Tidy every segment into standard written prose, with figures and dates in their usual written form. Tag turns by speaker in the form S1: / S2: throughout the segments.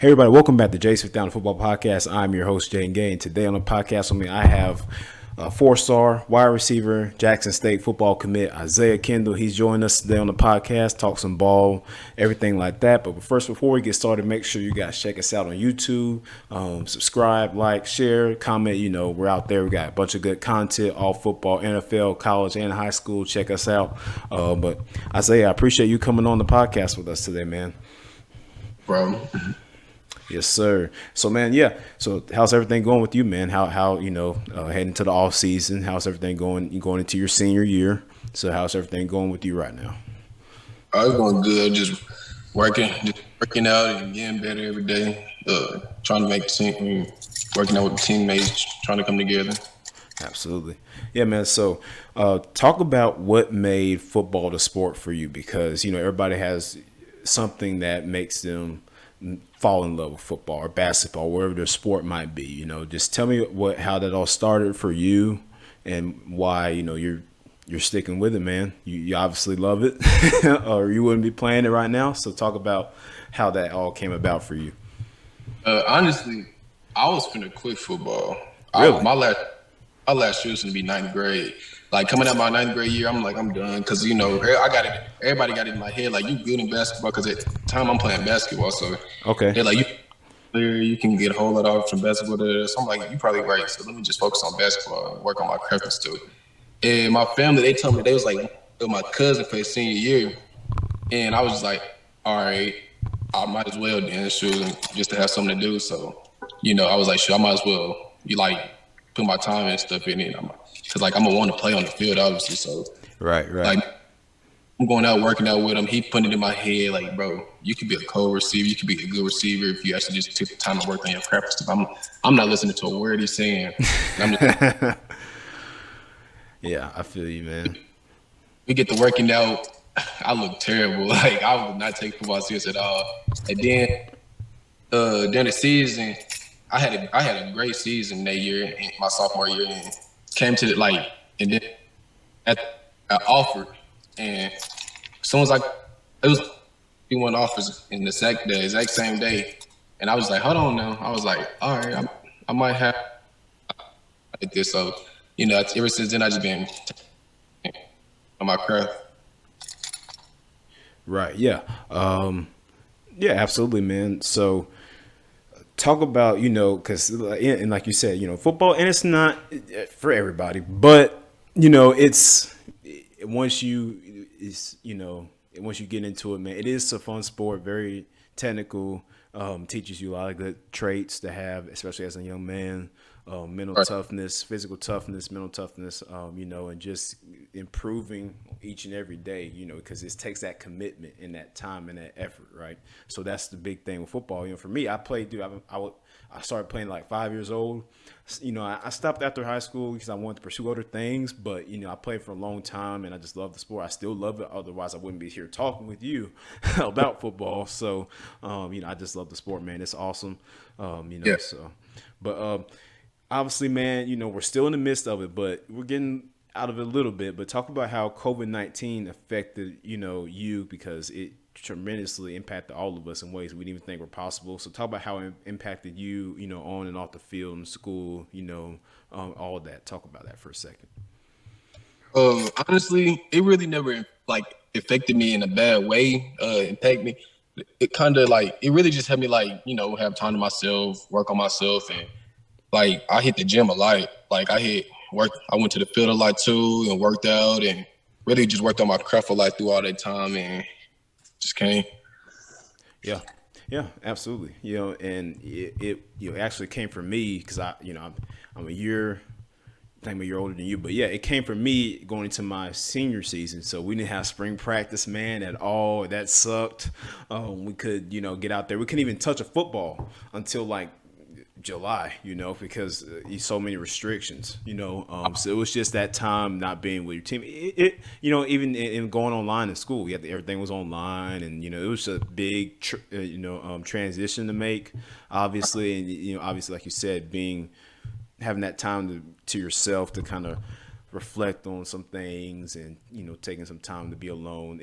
S1: Hey everybody, welcome back to Jay's Fifth Down Football Podcast. I'm your host, Jay Gay, and today on the podcast with me, I have four-star wide receiver, Jackson State football commit, Isiah Kendall. He's joining us today on the podcast, talk some ball, everything like that. But first, before we get started, make sure you guys check us out on YouTube, subscribe, like, share, comment. You know, we're out there. We got a bunch of good content, all football, NFL, college, and high school. Check us out. But Isiah, I appreciate you coming on the podcast with us today, man.
S2: Bro.
S1: Yes, sir. So, man, yeah. So, how's everything going with you, man? How heading to the off season? How's everything going? You going into your senior year? So, how's everything going with you right now?
S2: I was going good, just working out and getting better every day. Trying to make the team, working out with the teammates, trying to come together.
S1: Absolutely. Yeah, man. So, talk about what made football the sport for you, because everybody has something that makes them fall in love with football or basketball, wherever their sport might be. Just tell me how that all started for you and why you're sticking with it, man. You obviously love it, or you wouldn't be playing it right now. So talk about how that all came about for you.
S2: Honestly, I was finna quit football.
S1: Really?
S2: My last year was gonna be ninth grade. Like coming out my ninth grade year, I'm done because I got it. Everybody got it in my head like you good in basketball because at the time I'm playing basketball, so
S1: okay,
S2: they're like you can get a whole lot off from basketball. So I'm like, you probably right. So let me just focus on basketball and work on my craft and stuff. And my family, they told me they was like my cousin for his senior year, and I was just like, all right, I might as well then shoot just to have something to do. So I was like, sure, I might as well put my time and stuff in it. Because I'm gonna want to play on the field, obviously. So
S1: right.
S2: I'm going out working out with him. He putting it in my head, like, bro, you could be a cold receiver. You could be a good receiver if you actually just took the time to work on your craft stuff. I'm not listening to a word he's saying.
S1: Yeah, I feel you, man.
S2: We get to working out. I look terrible. I would not take football serious at all. And then during the season, I had a great season that year, my sophomore year, and came to and then I offered, and as soon as it was one offers in the exact same day, and I was like, hold on now. I was like, all right, I might have like this. So ever since then I just been on my craft.
S1: Right. Yeah. Yeah. Absolutely, man. So, talk about because and like you said, football, and it's not for everybody, but it's once you get into it, man, it is a fun sport, very technical, teaches you a lot of good traits to have, especially as a young man. Mental toughness, physical toughness, mental toughness, and just improving each and every day, because it takes that commitment and that time and that effort, right? So that's the big thing with football. For me, I played, dude, I started playing like 5 years old. I stopped after high school because I wanted to pursue other things, but, I played for a long time and I just love the sport. I still love it. Otherwise, I wouldn't be here talking with you about football. So, I just love the sport, man. It's awesome.
S2: Yeah.
S1: So, but, obviously, man, we're still in the midst of it, but we're getting out of it a little bit. But talk about how COVID-19 affected, you, because it tremendously impacted all of us in ways we didn't even think were possible. So talk about how it impacted you, on and off the field in school, all of that. Talk about that for a second.
S2: Honestly, it really never affected me in a bad way. Impact me. It kind of it really just helped me have time to myself, work on myself, and I hit the gym a lot. I went to the field a lot too and worked out and really just worked on my craft a lot through all that time and just came.
S1: Yeah. Yeah, absolutely. And it actually came from me because I'm a year older than you, but yeah, it came from me going into my senior season. So we didn't have spring practice, man, at all. That sucked. We could, get out there. We couldn't even touch a football until July, because so many restrictions, so it was just that time not being with your team. Even in going online in school, everything was online, and it was a big transition to make, obviously, and obviously, like you said, having that time to yourself to kind of reflect on some things, and taking some time to be alone.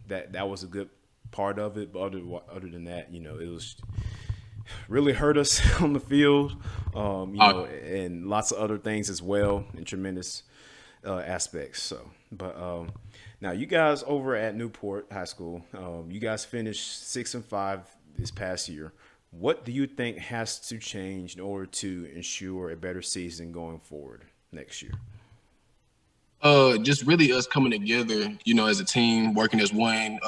S1: That was a good part of it. But other than that, it was really hurt us on the field, and lots of other things as well, and tremendous aspects. So, but now you guys over at Newport High School, you guys finished 6-5 this past year. What do you think has to change in order to ensure a better season going forward next year?
S2: Just really us coming together, as a team, working as one.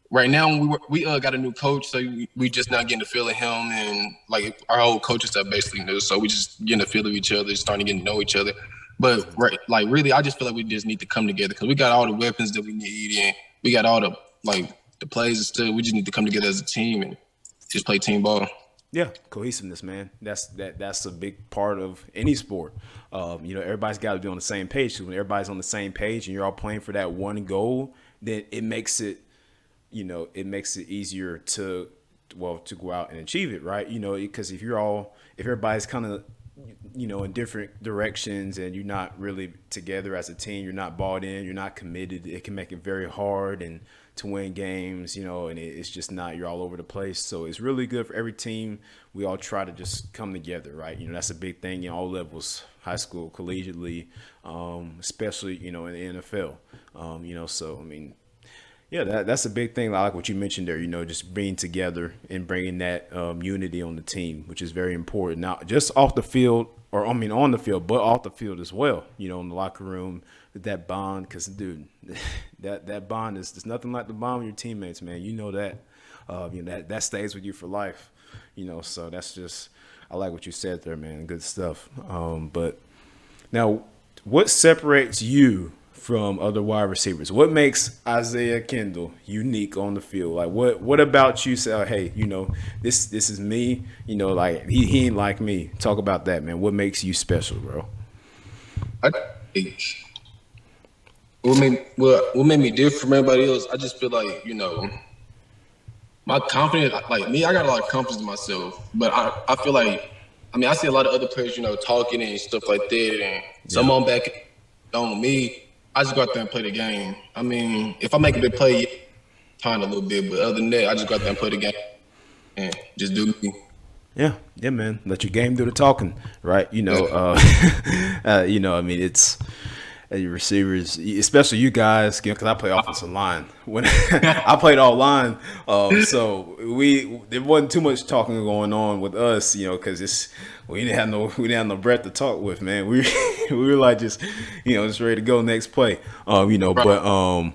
S2: Right now we got a new coach, so we just not getting the feel of him, and like our whole coaching staff basically new, so we just getting the feel of each other, starting to get to know each other. But right, like really, I just feel like we just need to come together because we got all the weapons that we need, and we got all the plays and stuff. We just need to come together as a team and just play team ball.
S1: Yeah, cohesiveness, man. That's a big part of any sport. Everybody's got to be on the same page. So when everybody's on the same page and you're all playing for that one goal, then it makes it easier to go out and achieve it, right? Because if everybody's kind of in different directions and you're not really together as a team, you're not bought in, you're not committed, it can make it very hard and to win games, and it's just not, you're all over the place. So it's really good for every team. We all try to just come together, right? That's a big thing in all levels, high school, collegiately, especially, in the NFL. So, I mean, yeah, that's a big thing. I like what you mentioned there, just being together and bringing that unity on the team, which is very important. Not just off the field, on the field, but off the field as well, in the locker room, that bond. Because, dude, that bond is nothing like the bond with your teammates, man. That stays with you for life, So that's just, I like what you said there, man. Good stuff. But now, what separates you from other wide receivers? What makes Isiah Kendall unique on the field? Like what about you say, hey, this is me, like he ain't like me. Talk about that, man. What makes you special, bro?
S2: I think what made me different from everybody else, I just feel like, my confidence, like me, I got a lot of confidence in myself, but I feel like, I see a lot of other players, talking and stuff like that, and some on back on me. I just go out there and play the game. If I make a big play, time a little bit, but other than that, I just go out there and play the game and just do me.
S1: Yeah, man. Let your game do the talking, right? It's your receivers, especially you guys, because I play offensive line. When I played all line, so there wasn't too much talking going on with us, because we didn't have no breath to talk with, man. We were like just ready to go next play, But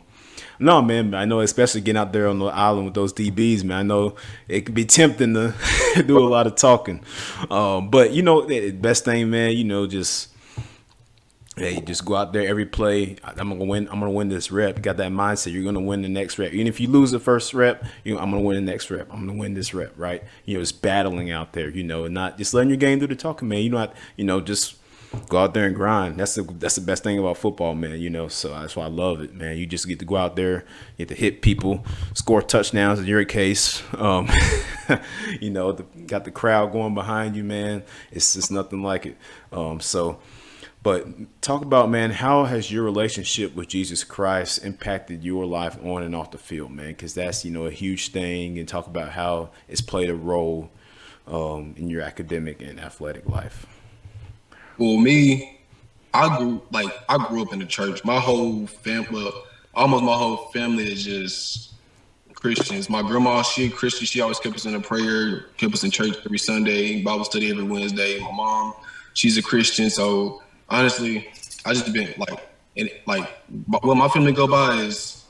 S1: no, man, I know, especially getting out there on the island with those DBs, man. I know it could be tempting to do a lot of talking, but the best thing, man, just go out there every play. I'm gonna win this rep. You got that mindset. You're gonna win the next rep. Even if you lose the first rep, I'm gonna win the next rep. I'm gonna win this rep, right? It's battling out there, and not just letting your game do the talking, man. Just go out there and grind. That's the best thing about football, man. So that's why I love it, man. You just get to go out there, you get to hit people, score touchdowns in your case. Got the crowd going behind you, man. It's just nothing like it. But talk about, man, how has your relationship with Jesus Christ impacted your life on and off the field, man? Because that's, a huge thing. And talk about how it's played a role in your academic and athletic life.
S2: Well, me, I grew up in the church. My whole family, almost my whole family is just Christians. My grandma, she a Christian. She always kept us in a prayer, kept us in church every Sunday, Bible study every Wednesday. My mom, she's a Christian. So honestly, I just been what my family go by is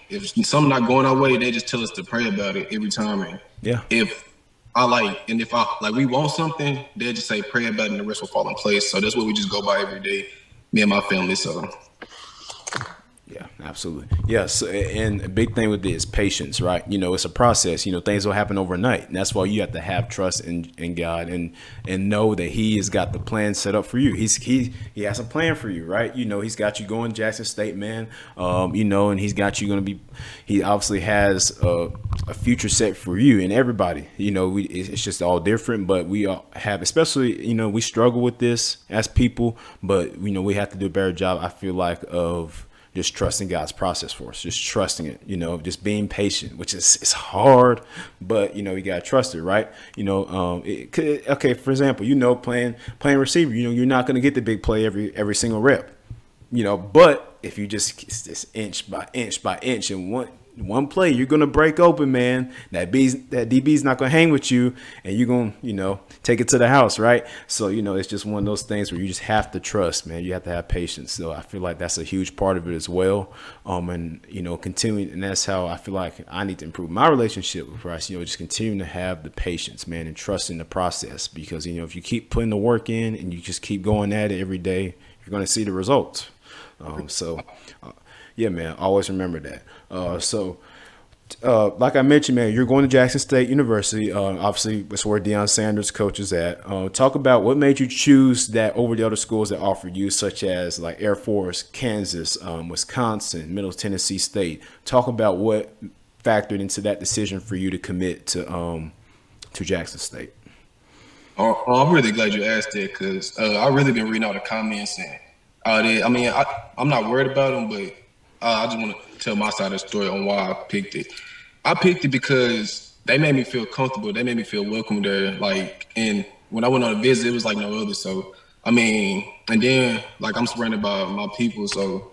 S2: if something not going our way, they just tell us to pray about it every time. And if we want something, they just say pray about it and the rest will fall in place. So that's what we just go by every day, me and my family. So
S1: yeah, absolutely. Yes. And a big thing with it is patience, right? It's a process, things will happen overnight. And that's why you have to have trust in God and know that he has got the plan set up for you. He has a plan for you, right? He's got you going Jackson State, man. And he's got you he obviously has a future set for you and everybody. It's just all different, but we all have, especially, we struggle with this as people, but we have to do a better job, I feel like, of just trusting God's process for us, just trusting it, just being patient, which is it's hard, but you gotta trust it, right? Okay, for example, playing receiver, you're not gonna get the big play every single rep, but if you just inch by inch by inch and one play, you're gonna break open, man. That DB's not gonna hang with you, and you're gonna, take it to the house, right? So, it's just one of those things where you just have to trust, man. You have to have patience. So I feel like that's a huge part of it as well. And continuing, and that's how I feel like I need to improve my relationship with Christ. Just continuing to have the patience, man, and trusting the process. Because if you keep putting the work in and you just keep going at it every day, you're gonna see the results. Yeah, man, always remember that. Like I mentioned, man, you're going to Jackson State University. Obviously, that's where Deion Sanders coaches at. Talk about what made you choose that over the other schools that offered you, such as like Air Force, Kansas, Wisconsin, Middle Tennessee State. Talk about what factored into that decision for you to commit to Jackson State.
S2: I'm really glad you asked that because I really been reading all the comments and I'm not worried about them, but I just want to tell my side of the story on why I picked it. I picked it because they made me feel comfortable. They made me feel welcome there. And when I went on a visit, it was like no other. So, and then I'm surrounded by my people. So,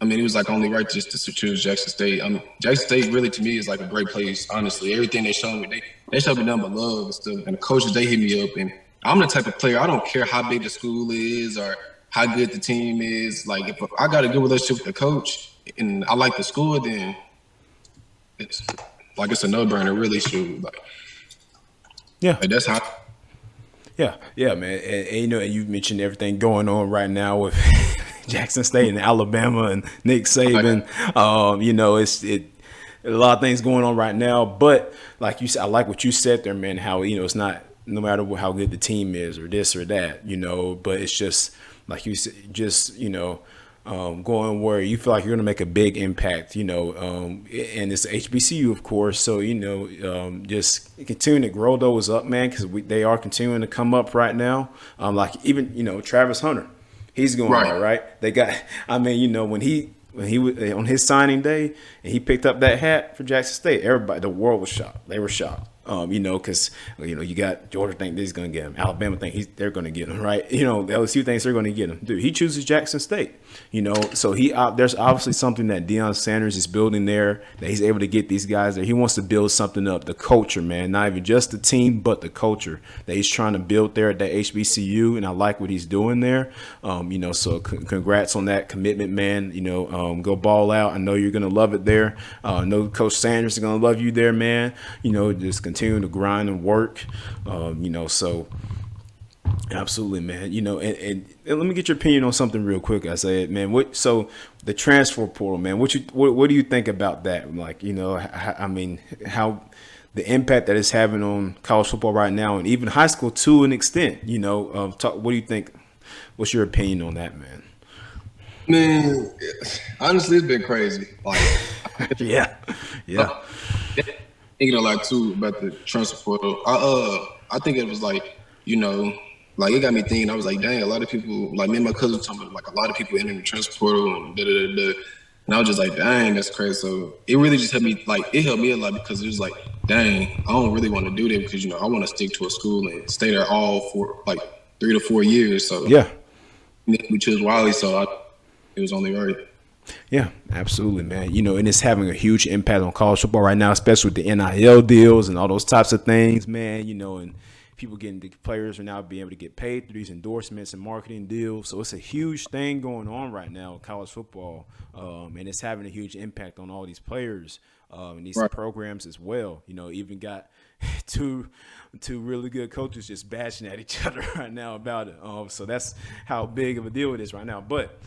S2: it was like only right just to choose Jackson State. Jackson State really to me is like a great place. Honestly, everything they showed me, they showed me nothing but love and stuff. And the coaches, they hit me up. And I'm the type of player, I don't care how big the school is or how good the team is. Like if I got a good relationship with the coach and I like the school, then it's a no-brainer, really. Shoot,
S1: Yeah,
S2: that's how.
S1: Yeah, man, and you mentioned everything going on right now with Jackson State and Alabama and Nick Saban. It's a lot of things going on right now, but like you said, I like what you said there, man. How it's not no matter how good the team is or this or that, but it's just like you said, just going where you feel like you're going to make a big impact, and it's HBCU, of course. So, just continuing to grow those up, man, because they are continuing to come up right now. Like even, Travis Hunter, he's going
S2: Right.
S1: there, right? They got, when he was on his signing day and he picked up that hat for Jackson State, the world was shocked. They were shocked. Because you got Georgia think he's going to get him, Alabama think they're going to get him, right? The LSU thinks they're going to get him. Dude, he chooses Jackson State. So there's obviously something that Deion Sanders is building there, that he's able to get these guys there. He wants to build something up, the culture, man, not even just the team, but the culture that he's trying to build there at that HBCU, and I like what he's doing there. So congrats on that commitment, man. Go ball out. I know you're going to love it there. I know Coach Sanders is going to love you there, man. Just continue to grind and work. So absolutely, man. And let me get your opinion on something real quick. I said, man, so the transfer portal, man, what do you think about that? Like, how the impact that it's having on college football right now, and even high school to an extent, what do you think? What's your opinion on that, man?
S2: Man, honestly, it's been crazy.
S1: Yeah.
S2: Thinking a lot too about the transfer portal. I think it was it got me thinking. I was like, dang, a lot of people, like me and my cousin were talking about a lot of people entering the transfer portal and da da da da. And I was just like, dang, that's crazy. So it really just helped me. It helped me a lot because it was like, dang, I don't really want to do that because I want to stick to a school and stay there all for 3 to 4 years. So
S1: yeah,
S2: we chose Wiley, so it was only right.
S1: Yeah, absolutely, man. And it's having a huge impact on college football right now, especially with the NIL deals and all those types of things, man. And the players are now being able to get paid through these endorsements and marketing deals. So it's a huge thing going on right now in college football, and it's having a huge impact on all these players and these programs as well. Even got two really good coaches just bashing at each other right now about it. So that's how big of a deal it is right now. But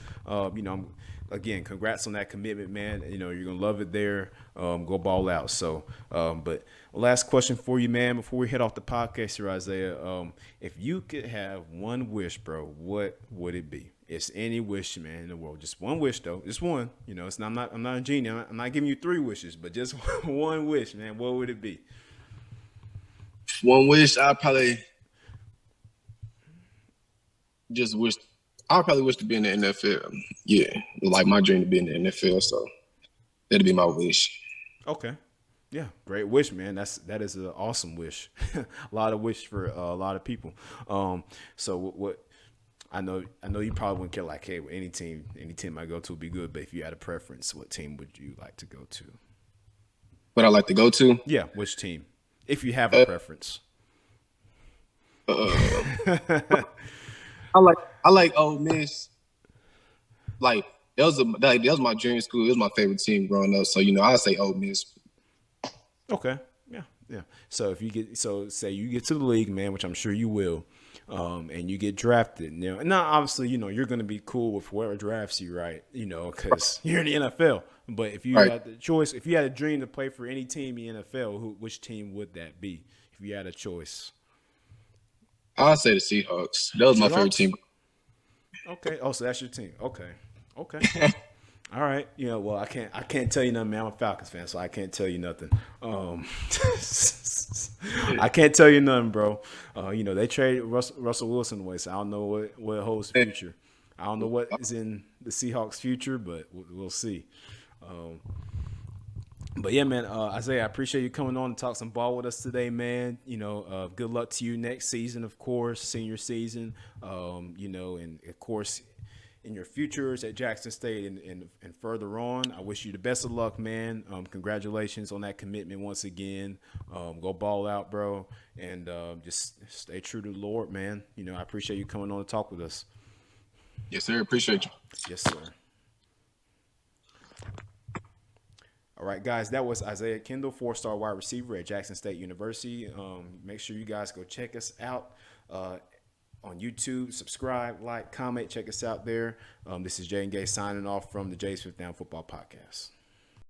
S1: again, congrats on that commitment, man. You're gonna love it there. Go ball out. So, but last question for you, man, before we head off the podcast here, Isiah. If you could have one wish, bro, what would it be? It's any wish, man, in the world. Just one wish, though. Just one. I'm not a genie. I'm not giving you 3 wishes, but just one wish, man. What would it be?
S2: One wish, I probably just wish I probably wish to be in the NFL. Yeah, like my dream to be in the NFL. So that'd be my wish.
S1: Okay. Yeah, great wish, man. That is an awesome wish. A lot of wish for a lot of people. So what I know you probably wouldn't care like, hey, any team I go to would be good. But if you had a preference, what team would you like to go to?
S2: But I like to go to.
S1: Yeah, which team? If you have a
S2: Uh,
S1: preference.
S2: uh, I like Ole Miss. Like that was my dream school. It was my favorite team growing up. So I say Ole Miss.
S1: Okay. Yeah. Yeah. So if you get say you get to the league, man, which I'm sure you will, and you get drafted. Now obviously, you're gonna be cool with whoever drafts you, right? Because you're in the NFL. But if you
S2: Right.
S1: had the choice, if you had a dream to play for any team in the NFL, which team would that be? If you had a choice.
S2: I'll say the Seahawks. That was my favorite
S1: Seahawks.
S2: team.
S1: Okay. Oh, so that's your team. Okay. Okay. All right. Well, I can't tell you nothing, man. I'm a Falcons fan, so I can't tell you nothing. I can't tell you nothing, bro. They traded Russell Wilson away, so I don't know what holds the future. I don't know what is in the Seahawks' future, but we'll see. Um, but yeah, man, Isaiah, I appreciate you coming on to talk some ball with us today, man. Good luck to you next season, of course, senior season. And of course, in your futures at Jackson State and further on. I wish you the best of luck, man. Congratulations on that commitment once again. Go ball out, bro, and just stay true to the Lord, man. I appreciate you coming on to talk with us.
S2: Yes, sir. Appreciate you.
S1: Yes, sir. All right, guys, that was Isiah Kendall, 4-star wide receiver at Jackson State University. Make sure you guys go check us out on YouTube. Subscribe, like, comment, check us out there. This is Jay and Gay signing off from the Jay's Fifth Down Football Podcast.